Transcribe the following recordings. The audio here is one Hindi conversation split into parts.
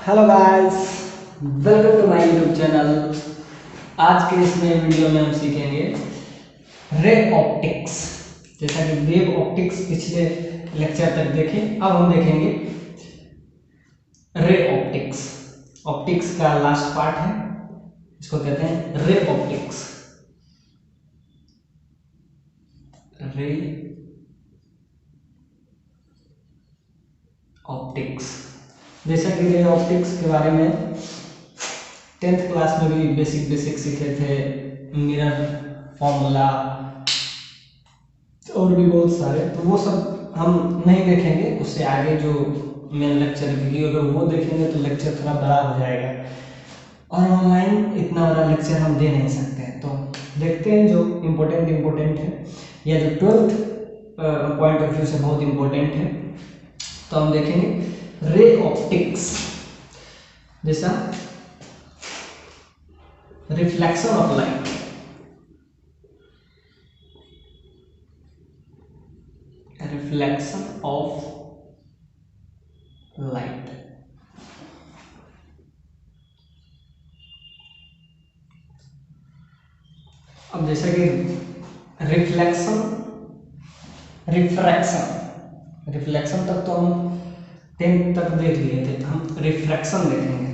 Hello guys, welcome to my YouTube channel. आज के इस नए वीडियो में हम सीखेंगे रे ऑप्टिक्स। जैसा कि वेव ऑप्टिक्स पिछले लेक्चर तक देखे, अब हम देखेंगे रे ऑप्टिक्स। ऑप्टिक्स का लास्ट पार्ट है, इसको कहते हैं रे ऑप्टिक्स। रे ऑप्टिक्स, जैसा कि रे ऑप्टिक्स के बारे में 10th क्लास में भी बेसिक सीखे थे, मिरर फॉर्मूला और भी बहुत सारे, तो वो सब हम नहीं देखेंगे। उससे आगे जो मेन लेक्चर है, क्योंकि अगर वो देखेंगे तो लेक्चर थोड़ा बड़ा हो जाएगा और ऑनलाइन इतना बड़ा लेक्चर हम दे नहीं सकते हैं। तो देखते हैं जो इम्पोर्टेंट है या जो 12th पॉइंट ऑफ व्यू से बहुत इम्पोर्टेंट है, तो हम देखेंगे रे ऑप्टिक्स। जैसा reflection of light, reflection of light. अब जैसा कि रिफ्लेक्शन, रिफ्लेक्शन तक तो हम 10 तक देख लिए थे, हम रिफ्रैक्शन देखेंगे।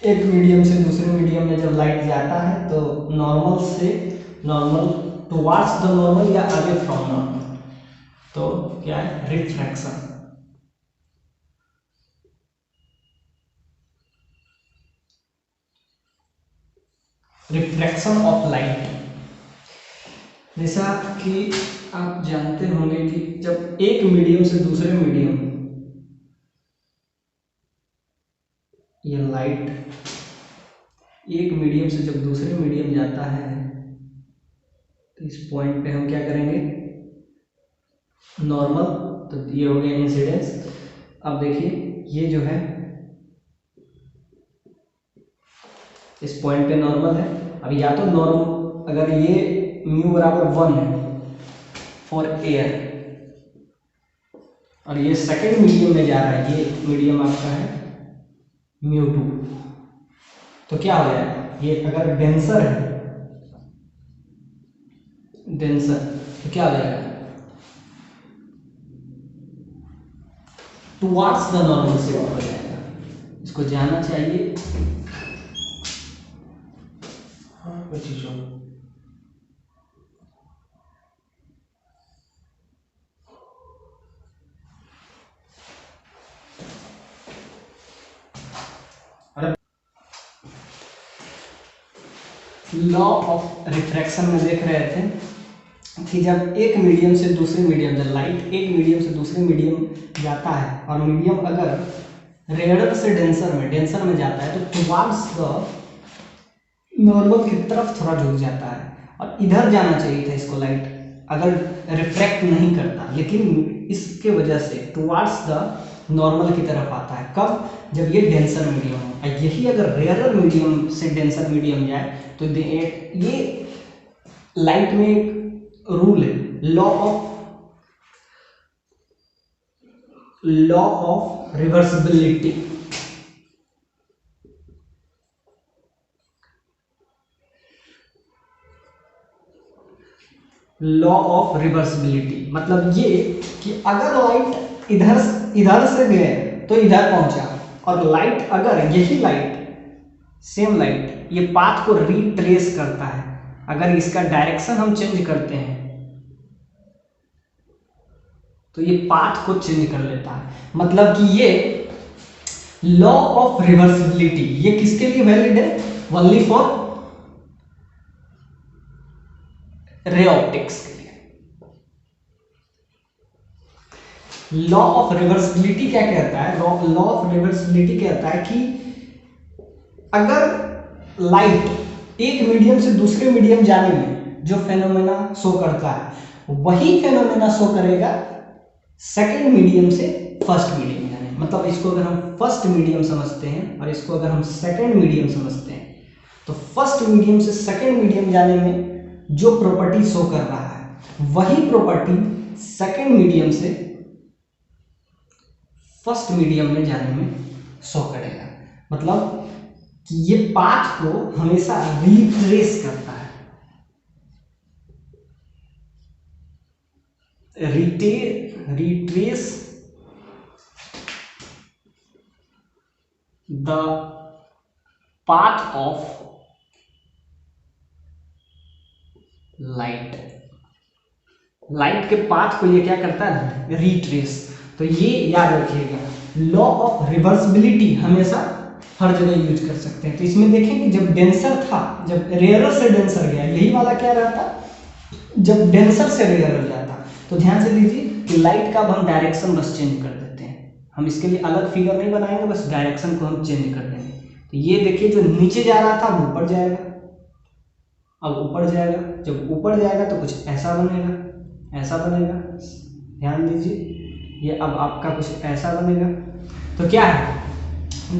एक मीडियम से दूसरे मीडियम में जब लाइट जाता है तो नॉर्मल टुवार्ड्स द नॉर्मल या अवे फ्रॉम नॉर्मल, तो क्या है रिफ्रैक्शन। रिफ्रैक्शन ऑफ लाइट, जैसा कि आप जानते होंगे कि जब एक मीडियम से दूसरे मीडियम, ये लाइट एक मीडियम से जब दूसरे मीडियम जाता है तो इस पॉइंट पे हम क्या करेंगे, नॉर्मल। तो ये हो गया इंसिडेंस। अब देखिए ये जो है इस पॉइंट पे नॉर्मल है। अब या तो नॉर्मल, अगर ये म्यू बराबर 1 है फॉर एयर और ये सेकेंड मीडियम में जा रहा है, ये मीडियम आपका है म्यू 2, तो क्या हो जाएगा, ये अगर डेंसर है, डेंसर, तो क्या हो जाएगा, टुवार्ड्स द नॉर्मल से हो जाएगा। इसको जाना चाहिए। कोई चीज हो, लॉ ऑफ रिफ्रैक्शन में देख रहे थे कि जब एक मीडियम से दूसरे मीडियम, जब लाइट एक मीडियम से दूसरे मीडियम जाता है और मीडियम अगर रेयर से डेंसर में जाता है तो टुवार्ड्स द नॉर्मल की तरफ थोड़ा झुक जाता है और इधर जाना चाहिए था इसको लाइट, अगर रिफ्रैक्ट नहीं करता, लेकिन इसके वजह से टुवार्ड्स द नॉर्मल की तरफ आता है। कब, जब ये डेंसर मीडियम हो। यही अगर रेयर मीडियम से डेंसर मीडियम जाए तो ये लाइट में एक रूल है, law of reversibility. Law of reversibility मतलब ये कि अगर लाइट इधर से गए तो इधर पहुंचा, और लाइट अगर यही लाइट, सेम लाइट, ये पाथ को रिट्रेस करता है, अगर इसका डायरेक्शन हम चेंज करते हैं तो ये पाथ को चेंज कर लेता है। मतलब कि ये लॉ ऑफ रिवर्सिबिलिटी ये किसके लिए वैलिड है, ओनली फॉर रे ऑप्टिक्स के लिए। लॉ ऑफ रिवर्सिबिलिटी क्या कहता है, लॉ ऑफ रिवर्सिबिलिटी कहता है कि अगर लाइट एक मीडियम से दूसरे मीडियम जाने में जो फेनोमेना शो करता है वही फेनोमेना शो करेगा सेकेंड मीडियम से फर्स्ट मीडियम जाने में। मतलब इसको अगर हम फर्स्ट मीडियम समझते हैं और इसको अगर हम सेकेंड मीडियम समझते हैं, तो फर्स्ट मीडियम से सेकेंड मीडियम जाने में जो प्रॉपर्टी शो कर रहा है वही प्रॉपर्टी सेकेंड मीडियम से फर्स्ट मीडियम में जाने में शो करेगा। मतलब कि ये पाथ को हमेशा रिट्रेस करता है, retrace the path of light. Light के पाथ को ये क्या करता है, रिट्रेस। तो ये याद रखिएगा, लॉ ऑफ रिवर्सिबिलिटी हमेशा हर जगह यूज कर सकते हैं। तो इसमें देखें कि जब डेंसर था, जब रेयरर से डेंसर गया, यही वाला क्या रहता, जब डेंसर से रेयरर जाता, तो ध्यान से दीजिए कि लाइट का अब हम डायरेक्शन बस चेंज कर देते हैं। हम इसके लिए अलग फिगर नहीं बनाएंगे, बस डायरेक्शन को हम चेंज कर देंगे। तो ये देखिए जो नीचे जा रहा था वो ऊपर जाएगा, अब ऊपर जाएगा, जब ऊपर जाएगा तो कुछ ऐसा बनेगा, ऐसा बनेगा, ध्यान दीजिए, ये अब आपका कुछ ऐसा बनेगा। तो क्या है,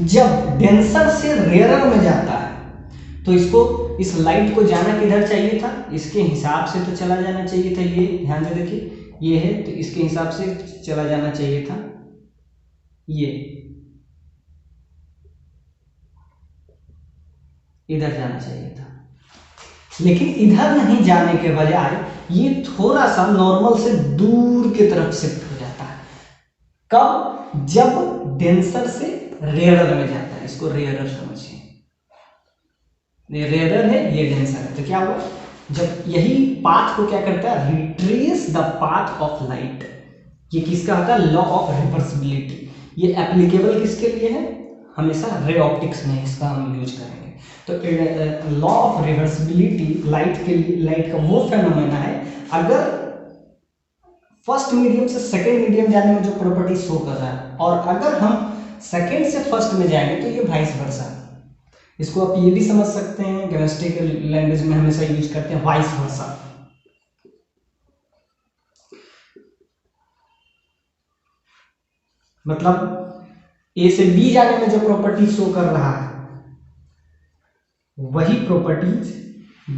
जब डेंसर से रेयरर में जाता है तो इसको, इस लाइट को जाना किधर चाहिए था, इसके हिसाब से तो चला जाना चाहिए था, ये ध्यान से देखिए, ये है तो इसके हिसाब से चला जाना चाहिए था, ये इधर जाना चाहिए था, लेकिन इधर नहीं जाने के बजाय ये थोड़ा सा नॉर्मल से दूर की तरफ शिफ्ट हो जाता है। कब, जब डेंसर से रेयरर में जाता है। इसको रेयरर समझिए, ये रेयरर है, ये डेंसर है। तो क्या हुआ, जब यही पाथ को क्या करता है, retrace the path of light. ये किसका होता है, लॉ ऑफ रिवर्सिबिलिटी। ये एप्लीकेबल किसके लिए है, हमेशा रे ऑप्टिक्स में इसका हम यूज करेंगे। तो लॉ ऑफ रिवर्सिबिलिटी लाइट के लिए, लाइट का वो फेनोमेना है, अगर फर्स्ट मीडियम से सेकेंड मीडियम जाने में जो प्रॉपर्टी शो कर रहा है, और अगर हम सेकेंड से फर्स्ट में जाएंगे तो ये वाइस वर्सा। इसको आप ये भी समझ सकते हैं, केमिस्ट्री के लैंग्वेज में हमेशा यूज करते हैं वाइस वर्सा। मतलब ए से बी जाने में जो प्रॉपर्टी शो कर रहा है, वही प्रॉपर्टीज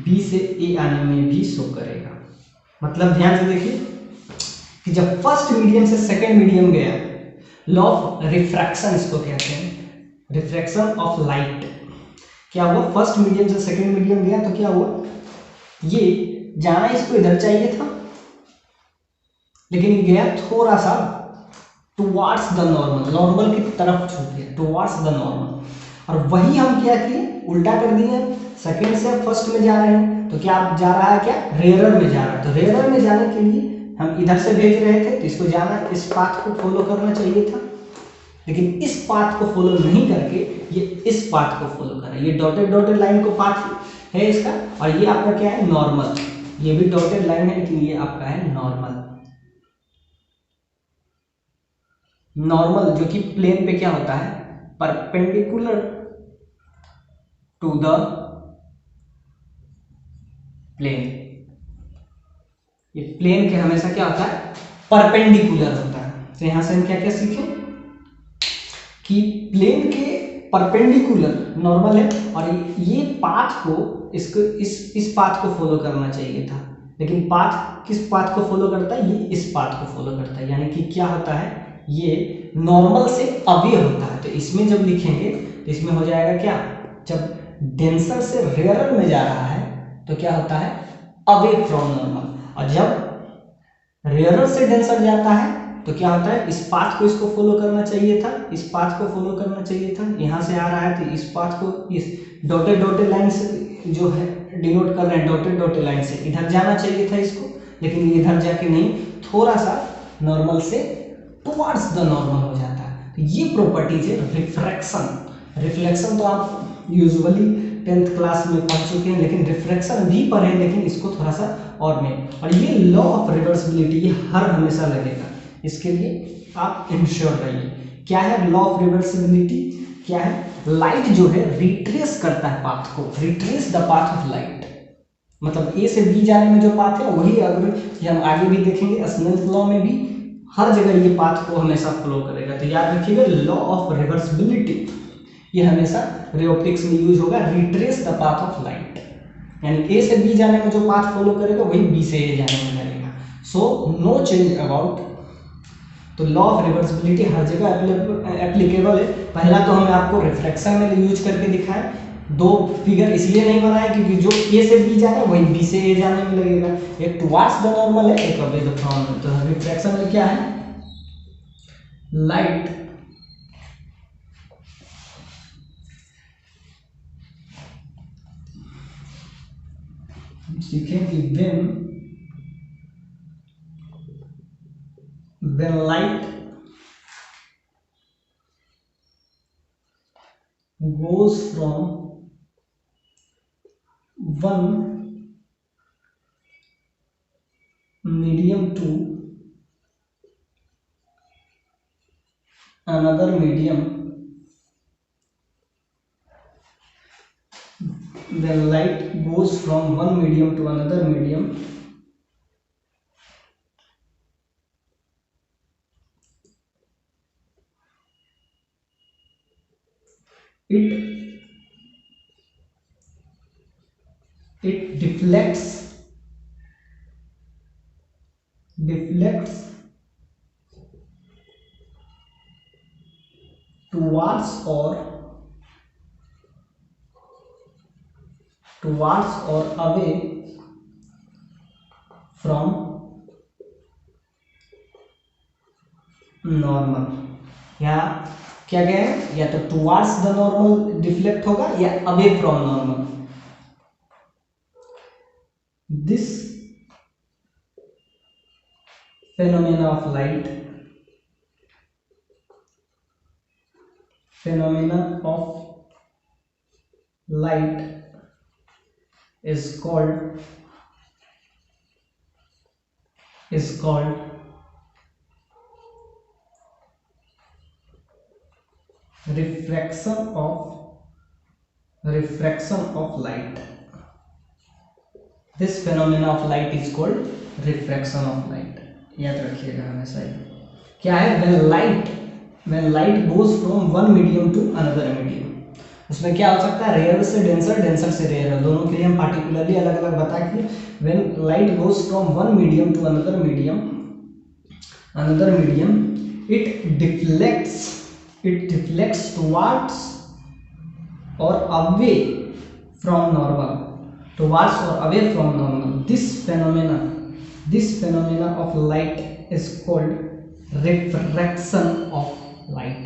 बी से ए आने में भी शो करेगा। मतलब ध्यान से देखिए कि जब फर्स्ट मीडियम से सेकेंड मीडियम गया, लॉ ऑफ रिफ्रैक्शन इसको कहते हैं, रिफ्रैक्शन ऑफ लाइट। क्या हुआ, फर्स्ट मीडियम से सेकेंड मीडियम गया तो क्या हुआ, ये जाना इसको इधर चाहिए था, लेकिन ये गया थोड़ा सा टुवार्ड्स द नॉर्मल, नॉर्मल की तरफ छूट गया, टुवार्ड्स द नॉर्मल। और वही हम क्या किए, उल्टा कर दिए, सेकेंड से फर्स्ट में जा रहे हैं, तो क्या आप जा रहा है, क्या रेयरर में जा रहा है। तो रेयरर में जाने के लिए हम इधर से भेज रहे थे, तो इसको जाना, इस पाथ को फॉलो करना चाहिए था, लेकिन इस पाथ को फॉलो नहीं करके ये इस पाथ को फॉलो कर रहा है। ये डॉटेड डॉटेड लाइन को पाथ है इसका, और ये आपका क्या है, नॉर्मल। ये भी डॉटेड लाइन है, लेकिन ये आपका है नॉर्मल। नॉर्मल जो कि प्लेन पे क्या होता है, परपेंडिकुलर टू द प्लेन। ये प्लेन के हमेशा क्या होता है, परपेंडिकुलर होता है। तो यहां से हम क्या क्या सीखें कि प्लेन के परपेंडिकुलर नॉर्मल है, और ये पाथ को, इसको इस पाथ को फॉलो करना चाहिए था, लेकिन पाथ किस पाथ को फॉलो करता है, ये इस पाथ को फॉलो करता है। यानी कि क्या होता है, ये नॉर्मल से अवे होता है। तो इसमें जब लिखेंगे तो इसमें हो जाएगा क्या, जब डेंसर से रेयरर में जा रहा है तो क्या होता है, अवे फ्रॉम नॉर्मल। और जब रेयरर से डेंसर जाता है तो क्या होता है, इस पाथ को इसको फॉलो करना चाहिए था, इस पाथ को फॉलो करना चाहिए था। यहाँ से आ रहा है तो इस पाथ को, इस डॉटेड डॉटेड लाइन से जो है डिनोट कर रहे हैं, डॉटेड डॉटेड लाइन से इधर जाना चाहिए था इसको, लेकिन ये इधर जाके नहीं, थोड़ा सा नॉर्मल से टुवार्ड्स द नॉर्मल हो जाता है। तो ये प्रॉपर्टीज है रिफ्रैक्शन। रिफ्लेक्शन तो आप यूजुअली 10th क्लास में पढ़ चुके हैं, लेकिन रिफ्रैक्शन भी पढ़े, लेकिन इसको थोड़ा सा और में। और ये लॉ ऑफ रिवर्सिबिलिटी ये हर हमेशा लगेगा, इसके लिए आप इंश्योर रहिए। क्या है लॉ ऑफ रिवर्सिबिलिटी, क्या है, लाइट जो है रिट्रेस करता है पाथ को, retrace the path of light. मतलब ए से बी जाने में जो पाथ है वही, अगर ये हम आगे भी देखेंगे स्नेल्स लॉ में भी हर जगह ये पाथ को हमेशा फॉलो करेगा। तो याद रखिएगा लॉ ऑफ रिवर्सिबिलिटी ये हमेशा रे ऑप्टिक्स में यूज होगा, retrace the path of light. यानी ए से बी जाने में जो पाथ फॉलो करेगा वही बी से ए जाने में करेगा। सो नो चेंज अबाउट तो लॉ ऑफ रिवर्सिबिलिटी हर जगह एप्लीकेबल है। पहला तो हमने आपको रिफ्रैक्शन में यूज करके दिखाया, दो फिगर इसलिए नहीं बनाए क्योंकि जो ए से बी जाना है वही बी से ए जाने में लगेगा, एक टुवार्ड्स द नॉर्मल है, एक अवे द फ्रॉम। तो रिफ्रैक्शन में क्या है, लाइट सीखें कि when light goes from one medium to another medium, when light goes from one medium to another medium, it deflects towards or away from normal. या क्या क्या है, या तो टुवार्ड्स द नॉर्मल डिफ्लेक्ट होगा या away from normal. This phenomena of light is called refraction of light. This phenomena of light is called refraction of light. याद रखिएगा हमेशा ही। क्या है, when light goes from one medium to another medium, उसमें क्या हो सकता है, रेयर से डेंसर, डेंसर से रेयर, दोनों के लिए हम पार्टिकुलरली अलग अलग बता कि when light goes from one medium to another medium, it deflects towards or away from normal, this phenomena of light is called refraction of light.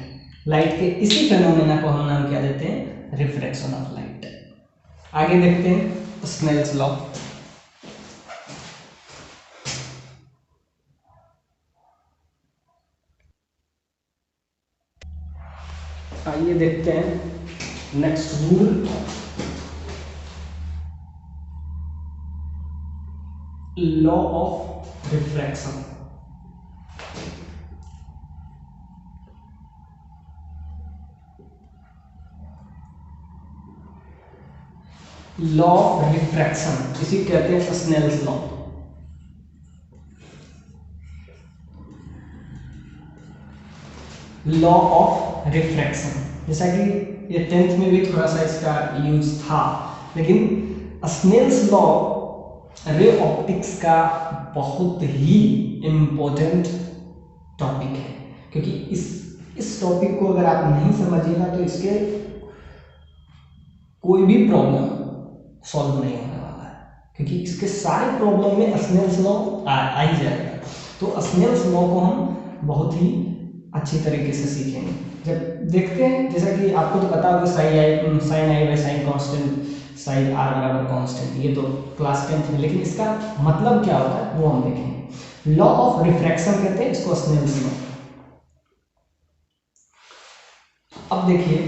Light के इसी फेनोमेना को हम नाम क्या देते हैं, रिफ्रैक्शन ऑफ लाइट। आगे देखते हैं स्नेल्स लॉ। आइए देखते हैं next rule, law of refraction. Law of refraction इसी कहते हैं Snell's law. Law of refraction, जैसा कि ये 10th में भी थोड़ा सा इसका यूज था, लेकिन स्नेल्स लॉ रे ऑप्टिक्स का बहुत ही इम्पोर्टेंट टॉपिक है, क्योंकि इस टॉपिक को अगर आप नहीं समझिएगा तो इसके कोई भी प्रॉब्लम सॉल्व नहीं होने वाला है, क्योंकि इसके सारे प्रॉब्लम में स्नेल्स लॉ आ ही जाएगा। तो स्नेल्स लॉ को हम बहुत ही अच्छी तरीके से सीखेंगे। जब देखते हैं, जैसा कि आपको तो पता होगा sine i by sine constant, sine are बराबर कांस्टेंट, ये तो क्लास 10th में, लेकिन इसका मतलब क्या होता है वो हम देखेंगे। लॉ ऑफ रिफ्रैक्शन कहते हैं इसको, स्नेल्स लॉ। अब देखिए,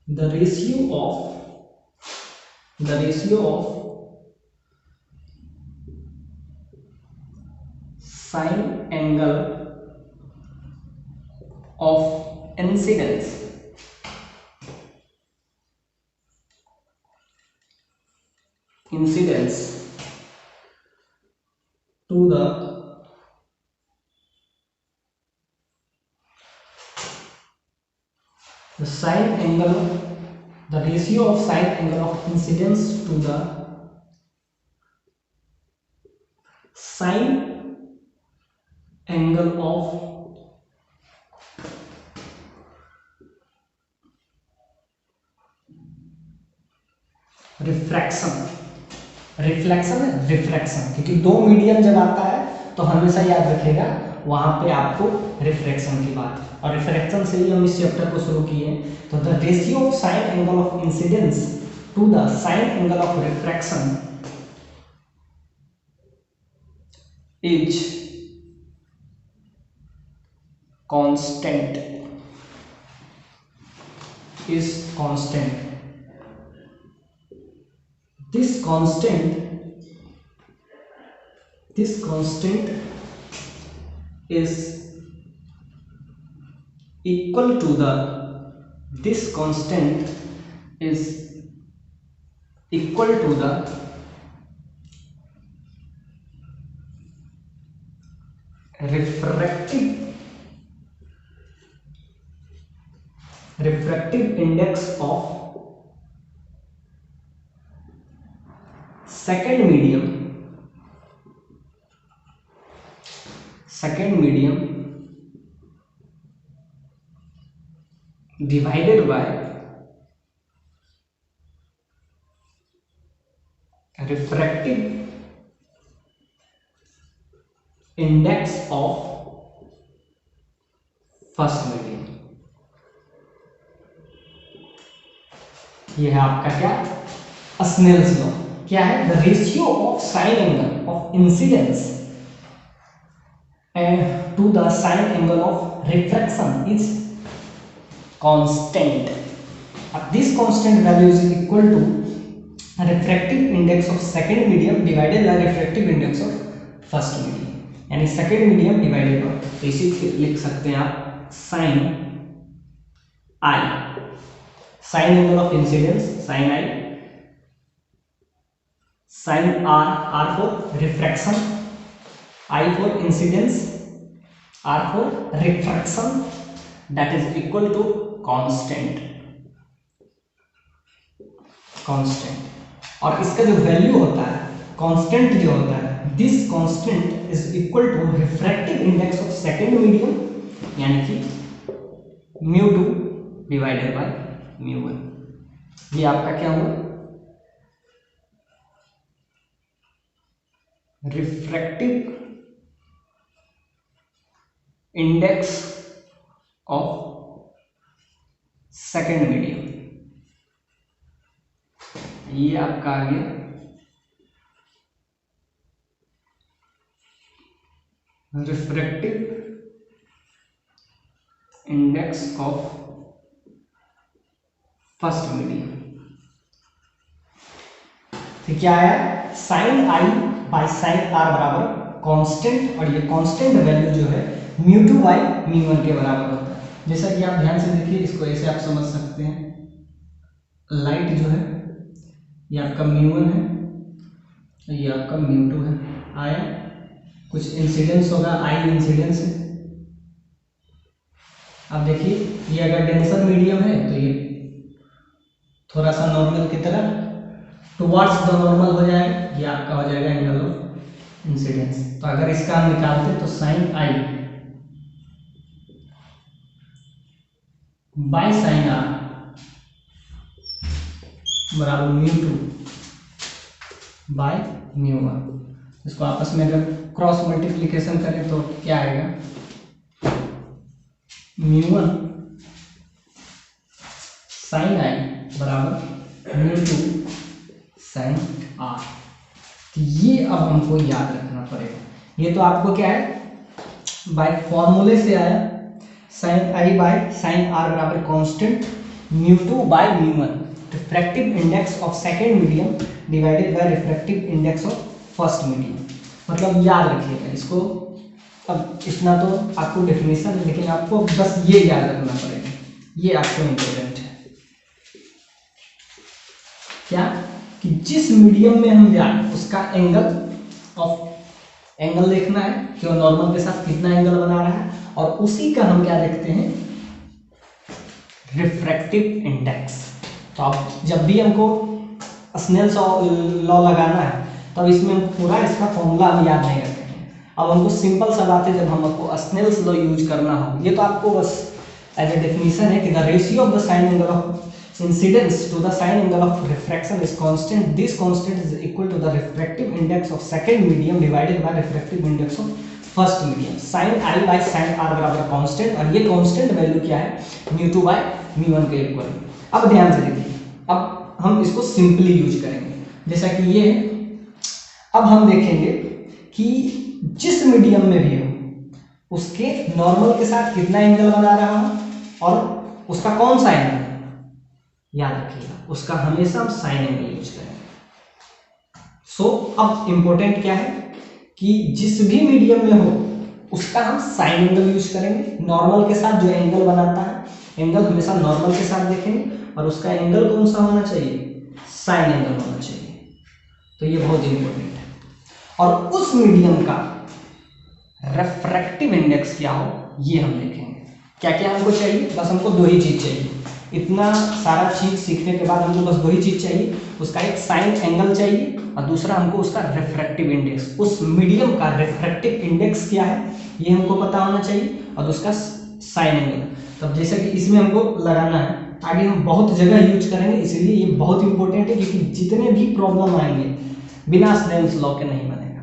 the ratio of sine angle of incidence to the sine angle, the ratio of sine angle of incidence to the sign angle of refraction, reflection है रिफ्रैक्शन, क्योंकि दो मीडियम जब आता है तो हमेशा याद रखेगा वहां पे आपको रिफ्रैक्शन की बात, और रिफ्रैक्शन से ही हम इस चैप्टर को शुरू किए। तो the ratio of sine angle of incidence to the sine angle of refraction is constant, is constant. This constant is equal to the, this constant is equal to the refractive index of second medium divided by refractive index of first medium। ये है आपका क्या, स्नेल्स लॉ। क्या है, the ratio of sine angle of incidence and to the sine angle of refraction is constant. अब this constant value is equal to refractive index of second medium divided by refractive index of first medium, यानी सेकंड मीडियम डिवाइडेड बाय, तो इसी लिख सकते हैं आप sine I, sine angle of incidence sine I, sine R, R for refraction, I for incidence, R for refraction, that is equal to constant. और इसका जो वैल्यू होता है, कांस्टेंट जो होता है, this constant is equal to refractive index of second medium, यानी कि μ2 डिवाइडेड बाय μ1। ये आपका क्या होगा, refractive index of second medium, ये आपका आ गया refractive index of first medium. तो क्या आया, sine i by sine are बराबर कांस्टेंट, और ये कांस्टेंट वैल्यू जो है μ2 बाई μ1 के बराबर होता है। जैसा कि आप ध्यान से देखिए, इसको ऐसे आप समझ सकते हैं, लाइट जो है ये आपका μ1 है, ये आपका μ2 है। आया, कुछ इंसिडेंस होगा, आई इंसिडेंस है। अब देखिए, ये अगर डेंसर मीडियम है तो ये थोड़ा सा नॉर्मल की तरह टुवर्ड्स द नॉर्मल हो जाएगा, ये आपका हो जाएगा एंगल ऑफ इंसिडेंस। तो अगर इसका हम निकालते तो sine I by sine are बराबर μ2 बाय μ1। इसको आपस में अगर क्रॉस मल्टीप्लिकेशन करें तो क्या आएगा, μ1 साइन आई बराबर μ2 साइन आर। तो ये अब हमको याद रखना पड़ेगा। ये तो आपको क्या है, बाय फॉर्मूले से आया, sine I by sine are बराबर constant μ2 by μ1, refractive index of second medium divided by refractive index of first medium. मतलब याद रखिएगा इसको। अब इतना तो आपको डेफिनेशन है, लेकिन आपको बस ये याद रखना पड़ेगा, ये आपको इम्पोर्टेंट है। क्या कि जिस मीडियम में हम जाए उसका एंगल देखना है कि वो नॉर्मल के साथ कितना एंगल बना रहा है, और उसी का हम क्या देखते हैं, रिफ्रैक्टिव इंडेक्स। तो अब जब भी हमको स्नेल्स लॉ लगाना है तब इसमें हम पूरा इसका फॉर्मूला हम याद नहीं रखते। अब हमको सिंपल सा बात है, जब हमको स्नेल्स लॉ यूज करना हो, ये तो आपको बस एज ए डेफिनेशन है कि the ratio of the sine angle of incidence to the sine angle of refraction is constant, this constant is equal to the refractive index of second medium divided by refractive index of first medium. Sine I by sine are बराबर कांस्टेंट, और ये कांस्टेंट वैल्यू क्या है, म्यू2 बाय म्यू1 के इक्वल। अब ध्यान से देखिए, अब हम इसको सिंपली यूज करेंगे, जैसा कि ये है। अब हम देखेंगे कि जिस मीडियम में भी हो उसके नॉर्मल के साथ कितना एंगल बना रहा हूं और उसका कौन सा एंगल, याद रखिएगा उसका हमेशा हम साइन एंगल यूज करेंगे। सो अब इंपॉर्टेंट क्या है कि जिस भी मीडियम में हो उसका हम साइन एंगल यूज करेंगे। नॉर्मल के साथ जो एंगल बनाता है, एंगल हमेशा नॉर्मल के साथ देखेंगे, और उसका एंगल कौन सा होना चाहिए, साइन एंगल होना चाहिए। तो ये बहुत इंपॉर्टेंट है। और उस मीडियम का रिफ्रैक्टिव इंडेक्स क्या हो, ये हम देखेंगे। क्या क्या हमको चाहिए, बस हमको दो ही चीज चाहिए। इतना सारा चीज सीखने के बाद हमको बस दो ही चीज चाहिए, उसका एक साइन एंगल चाहिए और दूसरा हमको उसका रिफ्रैक्टिव इंडेक्स। उस मीडियम का रिफ्रैक्टिव इंडेक्स क्या है ये हमको पता होना चाहिए, और उसका साइन एंगल। तब जैसे कि इसमें हमको लगाना है, आगे हम बहुत जगह यूज करेंगे, इसलिए ये बहुत इंपॉर्टेंट है, क्योंकि जितने भी प्रॉब्लम आएंगे बिना स्नेल्स लॉ के नहीं बनेगा।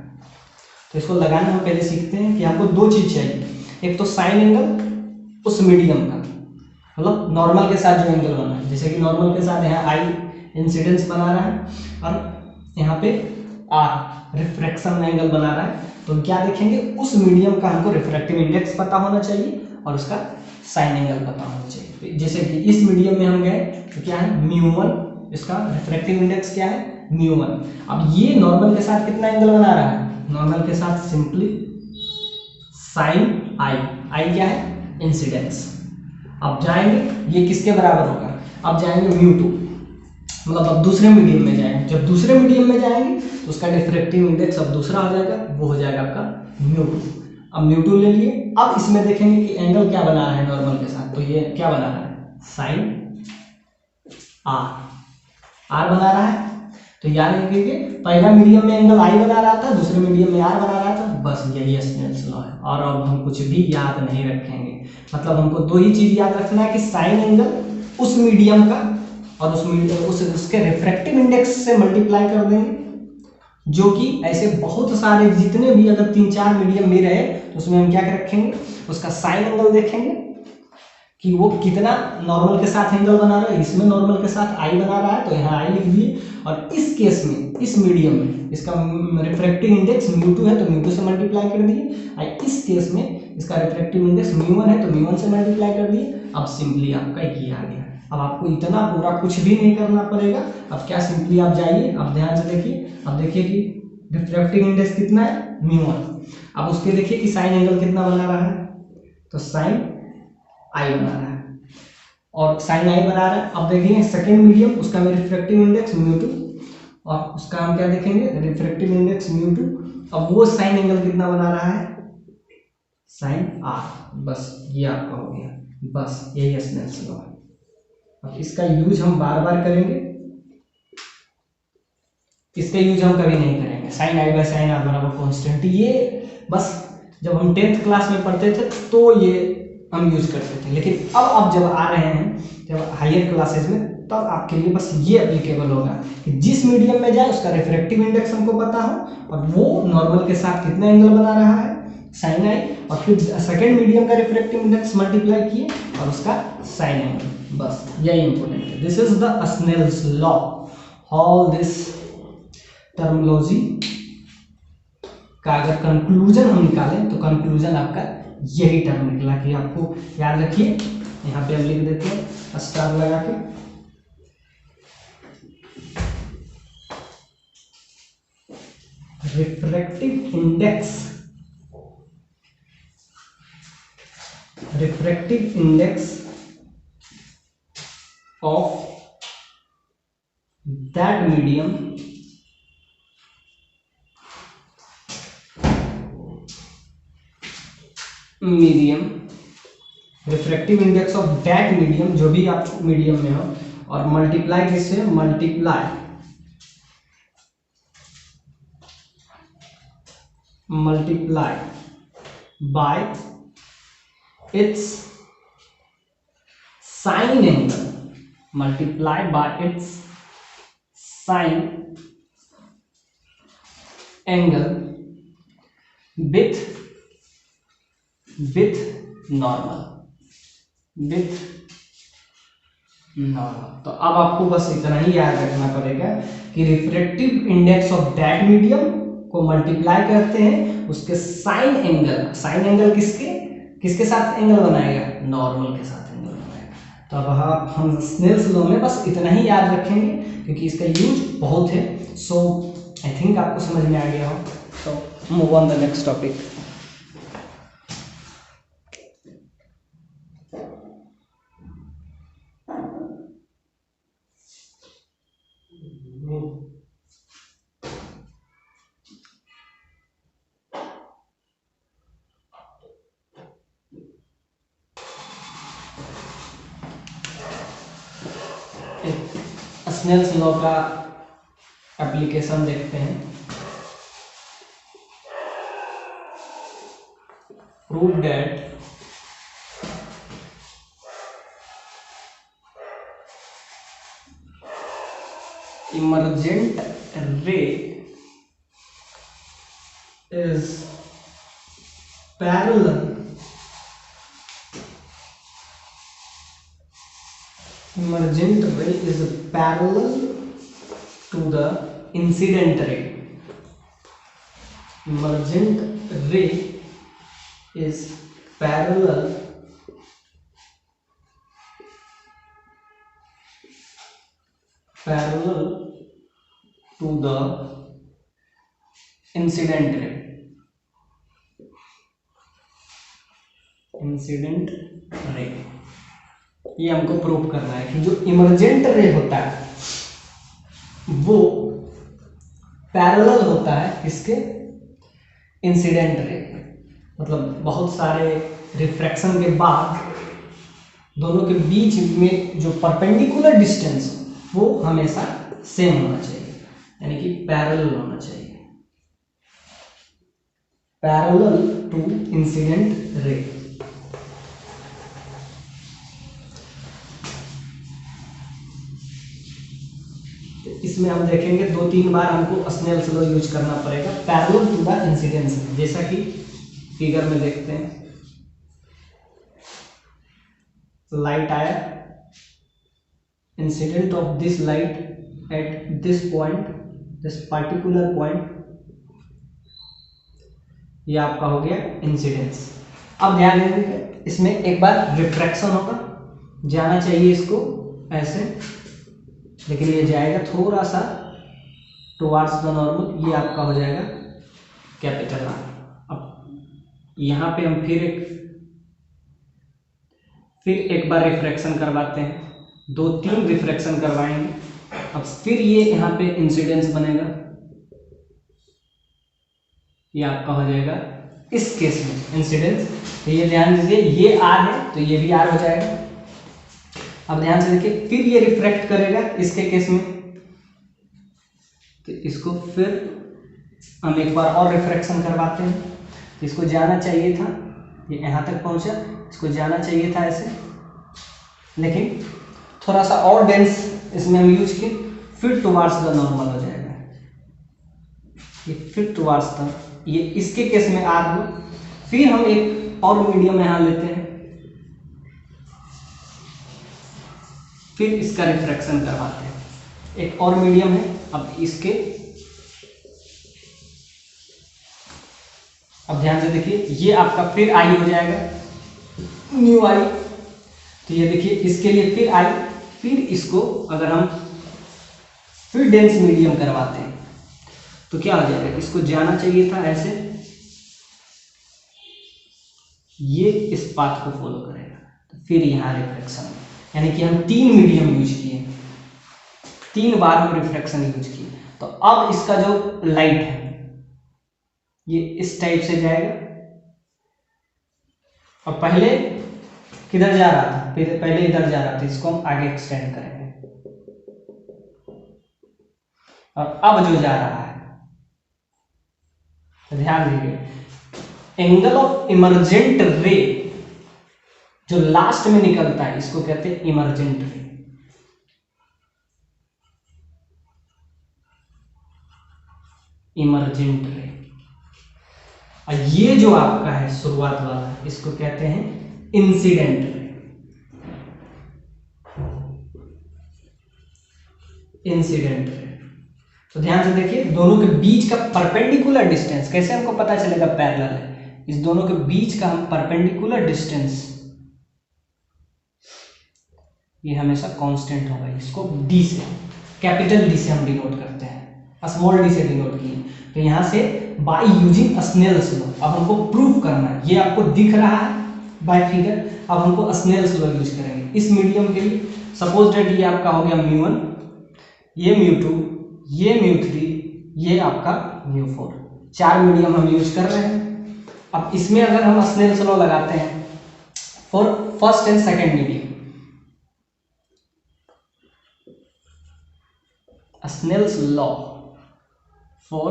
तो इसको लगाना हम पहले सीखते हैं कि हमको दो चीज चाहिए, एक तो साइन एंगल उस मीडियम का, मतलब नॉर्मल के साथ जो एंगल बना है, जैसे कि नॉर्मल के साथ यहाँ आई इंसिडेंस बना रहा है और यहाँ पे आर रिफ्रैक्शन एंगल बना रहा है। तो क्या देखेंगे, उस मीडियम का हमको रिफ्रैक्टिव इंडेक्स पता होना चाहिए और उसका साइन एंगल पता होना चाहिए। जैसे कि इस मीडियम में हम गए तो क्या है, म्यू1, इसका रिफ्रैक्टिव इंडेक्स क्या है, म्यू1। अब ये नॉर्मल के साथ कितना एंगल बना रहा है, नॉर्मल के साथ सिंपली साइन आई, आई क्या है, इंसिडेंस। अब जाएंगे ये किसके बराबर होगा, अब जाएंगे म्यू2, मतलब अब दूसरे मीडियम में जाएंगे। जब दूसरे मीडियम में जाएंगे तो उसका डिफ्रैक्टिव इंडेक्स अब दूसरा हो जाएगा, वो हो जाएगा आपका म्यू2। अब म्यू2 ले लिए। अब इसमें देखेंगे कि एंगल क्या बना रहा है नॉर्मल के साथ, तो ये क्या बना रहा है, साइन आर, आर बना रहा है। तो याद रखिए पहला मीडियम में एंगल आई बना रहा था, दूसरे मीडियम में आर बना रहा था, बस यही स्नेल्स लॉ है। और अब हम कुछ भी याद नहीं रखेंगे, मतलब हमको दो ही चीज याद रखना है कि साइन एंगल उस मीडियम का और उसके रिफ्रैक्टिव इंडेक्स से मल्टीप्लाई कर देंगे, जो कि ऐसे बहुत सारे जितने भी अगर 3-4 मीडियम में रहे तो उसमें हम क्या रखेंगे, उसका साइन एंगल देखेंगे कि वो कितना नॉर्मल के साथ एंगल बना रहा है। इसमें नॉर्मल के साथ आई बना रहा है तो यहाँ आई लिख दिए, और इस केस में इस मीडियम में इसका रिफ्रैक्टिव इंडेक्स म्यू2 है तो म्यू2 से मल्टीप्लाई कर दिए, और इस केस में इसका रिफ्रैक्टिव इंडेक्स म्यू1 है तो म्यू1 से मल्टीप्लाई कर दिए। अब सिंपली आपका ये आ गया। अब आपको इतना पूरा कुछ भी नहीं करना पड़ेगा। अब क्या, सिंपली आप जाइए, अब ध्यान से देखिए, अब देखिए कि रिफ्रैक्टिव इंडेक्स कितना है, म्यू1। अब उसके देखिए कि साइन एंगल कितना बना रहा है, तो साइन आई बना रहा है, और साइन आई बना रहा है। अब देखेंगे सेकेंड मीडियम, उसका में रिफ्रैक्टिव इंडेक्स म्यू2, और उसका हम क्या देखेंगे, रिफ्रैक्टिव इंडेक्स म्यू2। अब वो साइन एंगल कितना बना रहा है, साइन आर। बस ये आपका हो गया, बस यही स्नेल्स लॉ है। अब इसका यूज हम बार बार करेंगे, इसका यूज हम कभी नहीं करेंगे। Sine I by sine are बराबर कांस्टेंट, ये बस जब हम 10th क्लास में पढ़ते थे तो ये हम यूज करते थे, लेकिन अब जब आ रहे हैं, जब हायर क्लासेस में, तब आपके लिए बस ये एप्लीकेबल होगा कि जिस मीडियम में जाए उसका रिफ्रैक्टिव इंडेक्स हमको पता हो, और वो नॉर्मल के साथ कितना एंगल बना रहा है, साइन आई, और फिर सेकेंड मीडियम का रिफ्रैक्टिव इंडेक्स मल्टीप्लाई किए और उसका साइन एंगल। बस यही इंपॉर्टेंट है। This is the Snell's law. All this terminology का अगर कंक्लूजन हम निकालें तो कंक्लूजन आपका यही टर्म निकला कि आपको याद रखिए। यहाँ पे हम लिख देते हैं स्टार लगा के, refractive index of that medium refractive index of that medium, जो भी आप मीडियम में हो, और मल्टीप्लाई किससे, multiply by its sine angle, multiply by its sine angle with normal, with normal. तो अब आपको बस इतना ही याद रखना पड़ेगा कि refractive index of that medium को मल्टीप्लाई करते हैं उसके साइन एंगल, साइन एंगल किसके साथ एंगल बनाएगा, नॉर्मल के साथ एंगल बनाएगा। तो अब हम स्नेल्स लॉ में बस इतना ही याद रखेंगे क्योंकि इसका यूज बहुत है। सो आई थिंक आपको समझ में आ गया हो। तो move on the next topic. Snell's law का एप्लीकेशन देखते हैं। Prove that emergent ray is parallel emergent ray is parallel to the incident ray. Emergent ray is parallel to the incident ray. Incident ray, ये हमको प्रूव करना है कि जो इमर्जेंट रे होता है वो पैरेलल होता है इसके इंसिडेंट रे। मतलब बहुत सारे रिफ्रैक्शन के बाद दोनों के बीच में जो परपेंडिकुलर डिस्टेंस वो हमेशा सेम होना चाहिए, यानी कि पैरेलल होना चाहिए, पैरेलल टू इंसिडेंट रे। इसमें हम देखेंगे 2-3 बार हमको स्नेल्स लॉ यूज करना पड़ेगा पैरेलल टू द इंसिडेंस, जैसा कि फिगर में देखते हैं। लाइट आया, incident of this light at this point, this particular point, ये आपका हो गया इंसिडेंस। अब ध्यान देंगे इसमें एक बार रिफ्रैक्शन होगा, जाना चाहिए इसको ऐसे, लेकिन ये जाएगा थोड़ा सा टुवार्ड्स द नॉर्मल, ये आपका हो जाएगा कैपिटल आर। अब यहाँ पे हम फिर एक बार रिफ्रैक्शन करवाते हैं, 2-3 रिफ्रैक्शन करवाएंगे। अब फिर ये यहाँ पे इंसिडेंस बनेगा, ये आपका हो जाएगा इस केस में इंसिडेंस। तो ये ध्यान दीजिए, ये आर है तो ये भी आर हो जाएगा। अब ध्यान से देखिए, फिर ये रिफ्रैक्ट करेगा इसके केस में, तो इसको फिर हम एक बार और रिफ्रैक्शन करवाते हैं। इसको जाना चाहिए था, ये यहाँ तक पहुँचा, इसको जाना चाहिए था ऐसे, लेकिन थोड़ा सा और डेंस इसमें हम यूज किए, फिर टुवार्ड्स द नॉर्मल हो जाएगा, ये फिर टुवार्ड्स द, ये इसके केस में आर हो। फिर हम एक और मीडियम यहाँ लेते हैं, फिर इसका रिफ्रैक्शन करवाते हैं, एक और मीडियम है। अब इसके, अब ध्यान से देखिए, ये आपका फिर आई हो जाएगा, न्यू आई। तो ये देखिए इसके लिए फिर आई, फिर इसको अगर हम फिर डेंस मीडियम करवाते हैं तो क्या हो जाएगा, इसको जाना चाहिए था ऐसे, ये इस पाथ को फॉलो करेगा, तो फिर यहाँ रिफ्रैक्शन, यानी कि हम 3 मीडियम यूज किए, 3 बार हम रिफ्रैक्शन यूज किए। तो अब इसका जो लाइट है ये इस टाइप से जाएगा, और पहले किधर जा रहा था, पहले इधर जा रहा था, इसको हम आगे एक्सटेंड करेंगे। और अब जो जा रहा है ध्यान दीजिए, एंगल ऑफ इमर्जेंट रे जो लास्ट में निकलता है इसको कहते हैं इमर्जेंट रे। इमर्जेंट रे। और ये जो आपका है शुरुआत वाला इसको कहते हैं इंसिडेंट रे। Incident ray. तो ध्यान से देखिए, दोनों के बीच का परपेंडिकुलर डिस्टेंस कैसे हमको पता चलेगा पैरेलल है, इस दोनों के बीच का हम परपेंडिकुलर डिस्टेंस ये हमेशा कांस्टेंट होगा। इसको डी से, कैपिटल डी से हम डिनोट करते हैं, स्मॉल डी से डिनोट किए। तो यहाँ से बाय यूजिंग स्नेल्स लॉ अब हमको प्रूव करना है, ये आपको दिख रहा है बाय फिगर, अब हमको स्नेल्स लॉ यूज करेंगे इस मीडियम के लिए। सपोज डेट ये आपका हो गया μ1, ये μ2, ये μ3, ये आपका μ4, 4 मीडियम हम यूज कर रहे हैं। अब इसमें अगर हम स्नेल्स लॉ लगाते हैं for first and second medium, Snell's law for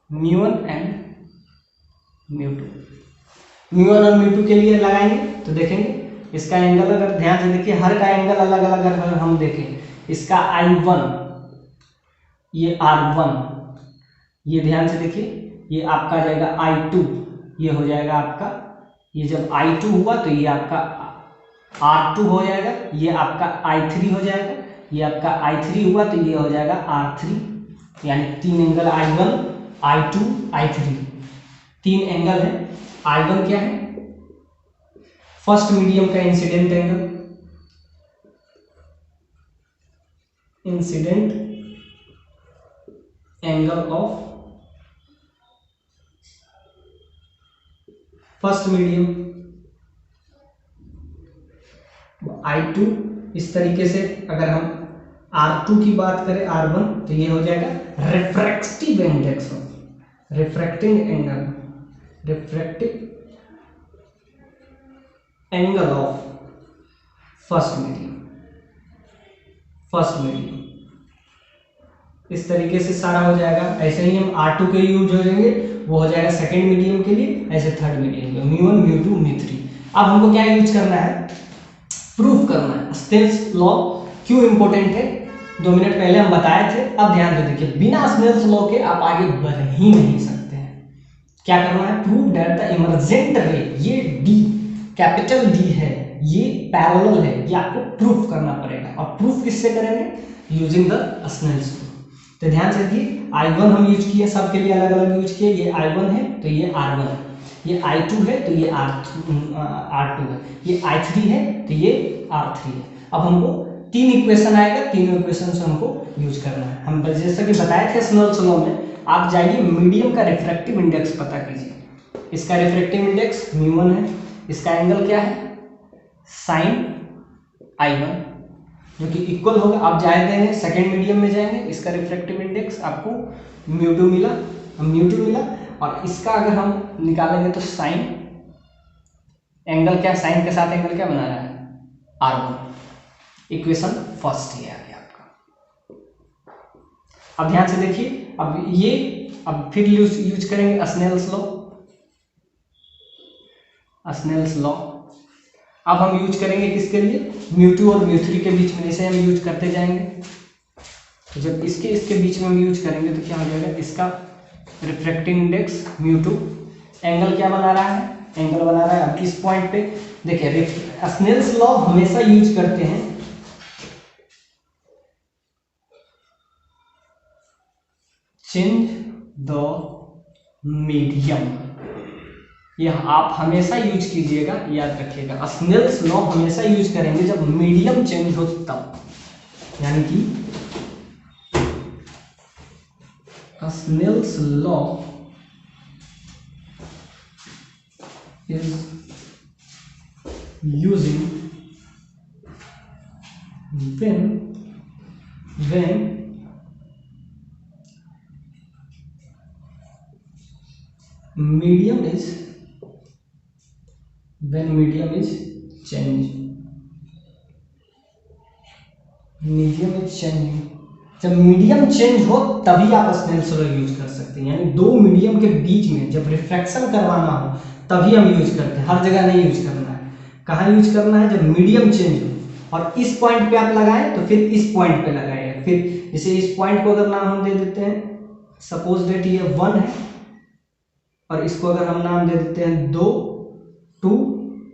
μ1 and μ2, μ1 और μ2 के लिए लगाएंगे तो देखेंगे इसका एंगल, अगर ध्यान से देखिए हर का एंगल अलग अलग अगर हम देखें, इसका I1 ये R1, ये ध्यान से देखिए ये आपका जाएगा I2, ये हो जाएगा आपका, ये जब I2 हुआ तो ये आपका R2 हो जाएगा, ये आपका I3 हो जाएगा, ये आपका I3 हुआ तो ये हो जाएगा R3, यानी 3 angle I1, I2, I3, 3 angle है। I1 क्या है, फर्स्ट मीडियम का incident angle, incident angle of first medium. I2 इस तरीके से, अगर हम R2 की बात करें R1 तो ये हो जाएगा refractive index of, refracting angle, refractive angle of first medium, first medium. इस तरीके से सारा हो जाएगा। ऐसे ही हम R2 के यूज हो जाएंगे, वो हो जाएगा सेकेंड मीडियम के लिए, ऐसे थर्ड मीडियम के μ1, μ2, μ3। अब हमको क्या यूज करना है, प्रूफ करना है। स्नेल्स लॉ क्यों इंपॉर्टेंट है 2 मिनट पहले हम बताए थे, अब ध्यान से देखिए, बिना स्नेल्स लॉ के आप आगे बढ़ ही नहीं सकते हैं। क्या करना है, प्रूव दैट द इमर्जेंट रे, ये डी कैपिटल डी है, ये पैरेलल है, ये आपको प्रूफ करना पड़ेगा। और प्रूफ किससे करेंगे, यूजिंग द स्नेल्स लॉ। तो ध्यान से देखिए, I1 हम यूज किए, सबके लिए अलग अलग यूज किए, ये I1 है तो ये R1 है, ये I2 है तो ये R2 है, ये I3 है तो ये R3 है। अब हमको 3 इक्वेशन आएगा, तीनों इक्वेशन से हमको यूज करना है। हम जैसा कि बताए थे स्नेल्स लॉ में, आप जाइए मीडियम का रिफ्रैक्टिव इंडेक्स पता कीजिए। इसका रिफ्रैक्टिव इंडेक्स μ1 है, इसका एंगल क्या है sin I1 जो कि इक्वल होगा, आप जाते हैं सेकेंड मीडियम में जाएंगे, इसका रिफ्रैक्टिव इंडेक्स आपको μ2 मिला, μ2 मिला, और इसका अगर हम निकालेंगे तो साइन एंगल क्या, साइन के साथ एंगल क्या बना रहा है R1। इक्वेशन फर्स्ट ये आ गया आपका। अब ध्यान से देखिए, अब फिर यूज करेंगे स्नेल्स लॉ। स्नेल्स लॉ अब हम यूज करेंगे किसके लिए, μ2 और μ3 के बीच में, जैसे हम यूज करते जाएंगे। तो जब इसके बीच में हम यूज करेंगे तो क्या हो जाएगा, इसका रिफ्रैक्टिव इंडेक्स μ2, एंगल क्या बना रहा है, एंगल बना रहा है अब इस पॉइंट पे। देखिए स्नेल्स लॉ हमेशा यूज करते हैं चेंज द मीडियम, यह आप हमेशा यूज कीजिएगा, याद रखिएगा। स्नेल्स लॉ हमेशा यूज करेंगे जब मीडियम चेंज हो तब, यानी कि Snell's law is using when medium is changing, medium is changing. जब मीडियम चेंज हो तभी आप स्नेल्स लॉ यूज कर सकते हैं। सकते हैं, यानी दो मीडियम के बीच में जब रिफ्रैक्शन करवाना हो तभी हम यूज करते हैं, हर जगह नहीं यूज करना है। कहाँ यूज करना है? जब मीडियम चेंज हो और इस पॉइंट पे आप लगाएं तो फिर इस पॉइंट पे लगाएं। फिर जैसे इस पॉइंट को अगर नाम हम दे देते हैं, सपोज दैट ये 1 है, और इसको अगर हम नाम दे देते हैं 2, 2,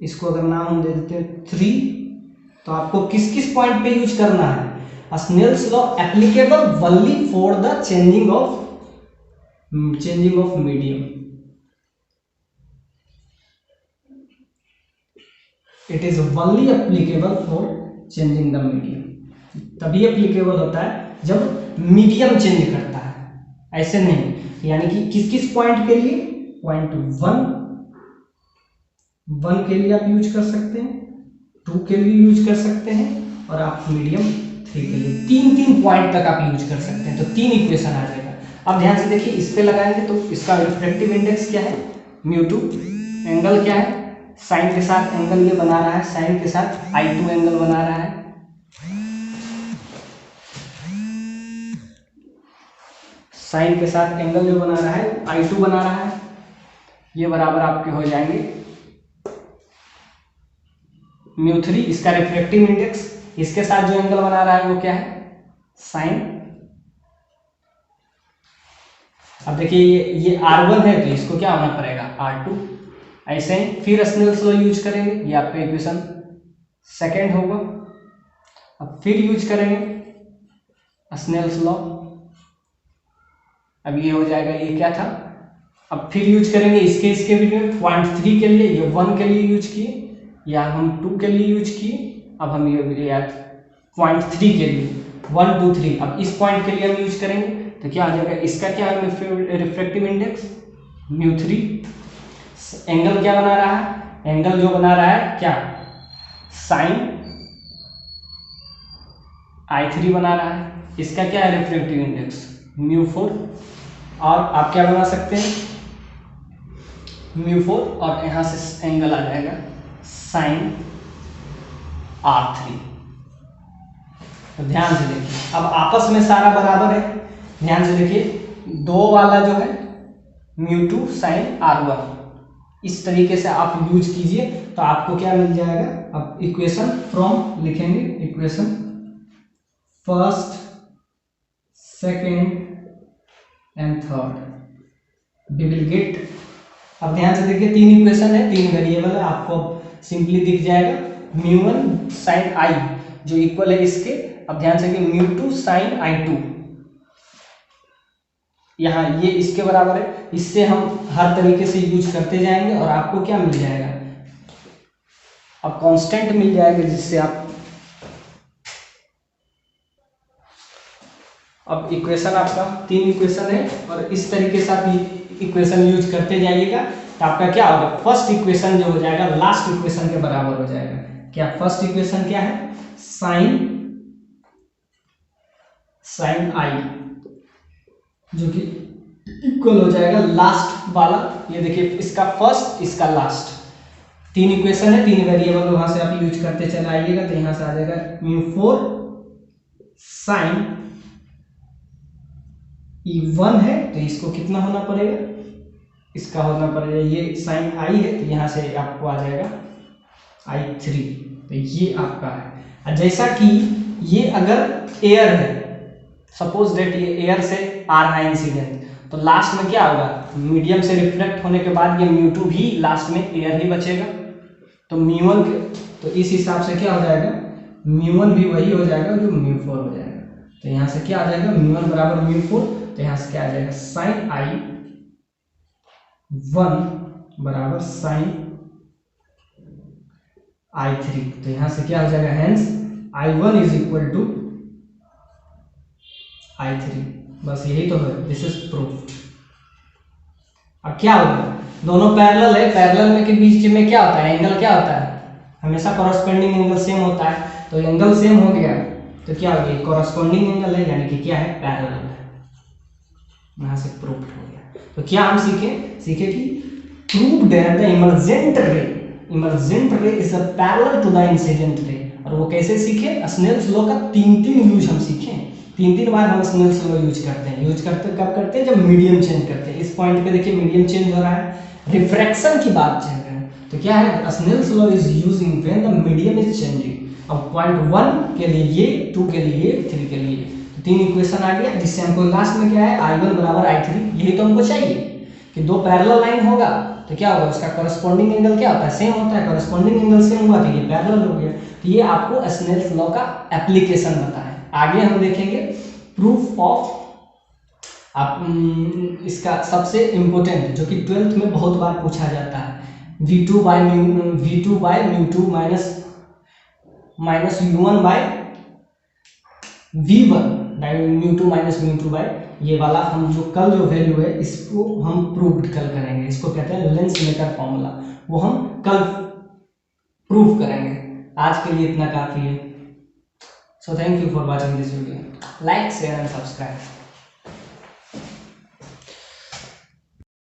इसको अगर नाम हम दे देते हैं 3, तो आपको किस किस पॉइंट पे यूज करना है? Snell's law applicable only for the changing of medium. It is only applicable for changing the medium. तभी एप्लीकेबल होता है जब मीडियम चेंज करता है, ऐसे नहीं। यानी कि किस किस पॉइंट के लिए? पॉइंट 1 के लिए आप यूज कर सकते हैं, 2 के लिए यूज कर सकते हैं, और आप मीडियम 3 के लिए 3 पॉइंट तक आप यूज कर सकते हैं। तो 3 इक्वेशन आ जाएगा। अब ध्यान से देखिए, इस पे लगाएंगे तो इसका रिफ्रैक्टिव इंडेक्स क्या है? μ2। एंगल क्या है? साइन के साथ एंगल ये बना रहा है, साइन के साथ I2 एंगल बना रहा है। साइन के साथ एंगल जो बना रहा है I2 बना रहा है, ये बराबर आपके हो जाएंगे μ3। इसका रिफ्रैक्टिव इंडेक्स, इसके साथ जो एंगल बना रहा है वो क्या है? साइन। अब देखिए ये R1 है, तो इसको क्या होना पड़ेगा? R2। ऐसे ही फिर स्नेल्स लॉ यूज करेंगे, ये आपका इक्वेशन सेकेंड होगा। अब फिर यूज करेंगे स्नेल्स लॉ, अब ये हो जाएगा, ये क्या था? अब फिर यूज करेंगे इसके बीच में 0.3 के लिए, ये 1 के लिए यूज किए, या हम 2 के लिए यूज किए। अब हम ये याद 0.3 के लिए 1, 2, 3। अब इस पॉइंट के लिए हम यूज करेंगे तो क्या आ जाएगा? इसका क्या है रिफ्रैक्टिव इंडेक्स? μ3। एंगल क्या बना रहा है? एंगल जो बना रहा है क्या? साइन I3 बना रहा है। इसका क्या है रिफ्रैक्टिव इंडेक्स? μ4। और आप क्या बना सकते हैं? μ4, और यहां से एंगल आ जाएगा साइन R3। तो ध्यान से देखिए, अब आपस में सारा बराबर है। ध्यान से देखिए, 2 वाला जो है μ2 साइन R1, इस तरीके से आप यूज कीजिए तो आपको क्या मिल जाएगा? अब इक्वेशन फ्रॉम लिखेंगे, equation first, second and third we will get. अब ध्यान से देखिए, 3 इक्वेशन है, 3 वेरिएबल है, आपको सिंपली दिख जाएगा μ1 साइन I जो इक्वल है इसके। अब ध्यान से देखिए μ2 साइन I2, यहाँ ये इसके बराबर है। इससे हम हर तरीके से यूज करते जाएंगे और आपको क्या मिल जाएगा? अब कांस्टेंट मिल जाएगा, जिससे आप अब इक्वेशन आपका 3 इक्वेशन है, और इस तरीके से आप इक्वेशन यूज करते जाइएगा तो आपका क्या होगा? फर्स्ट इक्वेशन जो हो जाएगा लास्ट इक्वेशन के बराबर हो जाएगा। क्या फर्स्ट इक्वेशन क्या है? साइन I, जो कि इक्वल हो जाएगा लास्ट वाला। ये देखिए, इसका फर्स्ट, इसका लास्ट, 3 इक्वेशन है, 3 वेरिएबल, वहां से आप यूज करते चले आइएगा। तो यहां से आ जाएगा μ4 साइन E1 है, तो इसको कितना होना पड़ेगा? इसका होना पड़ेगा, ये साइन I है, तो यहां से आपको आ जाएगा I3। तो ये आपका है। और जैसा कि ये अगर एयर है, सपोज दैट ये एयर से आ रहा है इंसिडेंट, तो लास्ट में क्या होगा? मीडियम से रिफ्लेक्ट होने के बाद ये μ2 भी लास्ट में एयर ही बचेगा। तो μ1 तो इस हिसाब से क्या हो जाएगा? μ1 भी वही हो जाएगा जो μ4 हो जाएगा। तो यहाँ से क्या आ जाएगा? μ1 बराबर μ4। तो यहाँ से क्या आ जाएगा? साइन I1 बराबर साइन I3। तो यहाँ से क्या हो जाएगा? Hence I1 is equal to I3। बस यही तो है, दिस इज प्रूफ। अब क्या होगा? दोनों पैरेलल है, पैरेलल में के बीच में क्या होता है? एंगल क्या होता है? हमेशा कॉरस्पॉन्डिंग एंगल सेम होता है। तो एंगल सेम हो गया तो क्या हो गया? कॉरस्पॉन्डिंग एंगल है, यानी कि क्या है? पैरेलल है। यहां से प्रूफ हो गया। तो क्या हम सीखे कि prove that the emergent ray is parallel to the incident ray. और वो कैसे सीखे? स्नेल्स लॉ का 3 यूज हम सीखे। 3 बार हम स्नेल्स लॉ यूज करते हैं। यूज करते कब करते हैं? जब मीडियम चेंज करते हैं। इस पॉइंट पे देखिए मीडियम चेंज हो रहा है, रिफ्रैक्शन की बात चल रही है, तो क्या है? Snell's law is using when the medium is changing. अब पॉइंट 1 के लिए ये, 2 के लिए ये, 3 के लिए, तो 3 इक्वेशन आ गया, जिससे हमको लास्ट में क्या है? I1 बराबर I3, यही तो हमको चाहिए कि दो पैरेलल लाइन होगा तो क्या होगा? उसका कॉरेस्पॉन्डिंग एंगल क्या होता है? सेम होता है। कॉरेस्पॉन्डिंग एंगल सेम हुआ तो ये पैरेलल हो गया। तो ये आपको स्नेल्स लॉ का एप्लीकेशन बताया। आगे हम देखेंगे प्रूफ ऑफ, आप इसका सबसे इम्पोर्टेंट जो कि 12th में बहुत बार पूछा जाता है, V2 by mu two minus U1 by V1 mu two by, ये वाला हम जो कल जो वैल्यू है इसको हम प्रूव कल करेंगे। इसको कहते हैं लेंस मेकर फॉर्मूला, वो हम कल प्रूव करेंगे। आज के लिए इतना काफी है। So thank you for watching this video. Like share and subscribe.